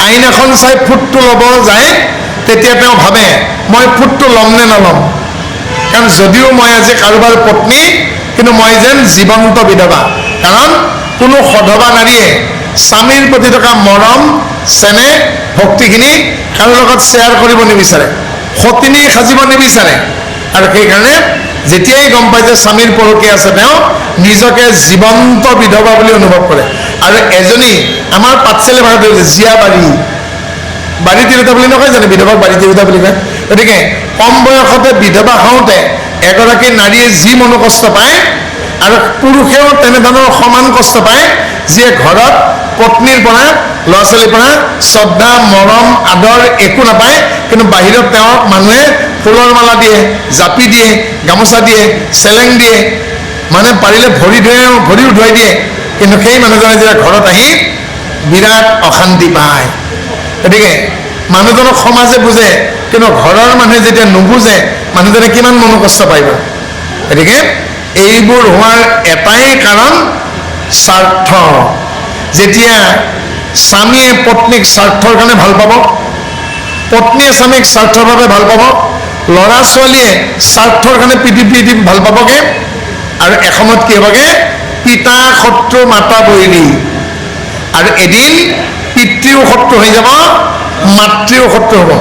আইন এখন চাই ফুটটো ল'ব যায়, তেতিয়া তেওঁ ভাবে মই ফুটটো ল'ম নে নল'ম। কাৰণ যদিও মই আজি কাৰোবাৰ পত্নী, কিন্তু মই যেন জীৱন্ত বিধৱা। কাৰণ কোনো সধৱা নাৰীয়ে স্বামীৰ প্ৰতি থকা মৰম, চেনেহ, ভক্তিখিনি কাৰো লগত শ্বেয়াৰ কৰিব নিবিচাৰে, সতিনী সাজিব নিবিচাৰে। আৰু সেইকাৰণে যেতিয়াই গম পায় যে স্বামীৰ পৰকীয়া আছে, তেওঁ নিজকে জীৱন্ত বিধৱা বুলি অনুভৱ কৰে। আৰু এজনী আমাৰ পাঠশালী ভাষাত জীয়া বাৰী তিৰোতা বুলি নকয় জানো, বিধৱাক বাৰী তিৰোতা বুলি কয়। গতিকে কম বয়সতে বিধৱা হওঁতে এগৰাকী নাৰীয়ে যি মনোকষ্ট পায়, আৰু পুৰুষেও তেনেধৰণৰ সমান কষ্ট পায়, যিয়ে ঘৰত পত্নীৰ পৰা, ল'ৰা ছোৱালীৰ পৰা শ্ৰদ্ধা, মৰম, আদৰ একো নাপায়, কিন্তু বাহিৰত তেওঁক মানুহে ফুলৰ মালা দিয়ে, জাপি দিয়ে, গামোচা দিয়ে, চেলেং দিয়ে, মানে পাৰিলে ভৰিও ধুৱাই দিয়ে। কিন্তু সেই মানুহজনে যেতিয়া ঘৰত আহি বিৰাট অশান্তি পায়। গতিকে মানুহজনক সমাজে বুজে, কিন্তু ঘৰৰ মানুহে যেতিয়া নুবুজে, মানুহজনে কিমান মনোকষ্ট পাইব। গতিকে এইবোৰ হোৱাৰ এটাই কাৰণ স্বাৰ্থ। যেতিয়া স্বামীয়ে পত্নীক স্বাৰ্থৰ কাৰণে ভাল পাব, পত্নীয়ে স্বামীক স্বাৰ্থৰ বাবে ভাল পাব, ল'ৰা ছোৱালীয়ে স্বাৰ্থৰ কাৰণে পিটি ভাল পাবগে, আৰু এসময়ত কি হ'বগে, পিতা শত্ৰু মাতা বৈৰী। আৰু এদিন পিতৃও শত্ৰু হৈ যাব, মাতৃও শত্ৰু হ'ব।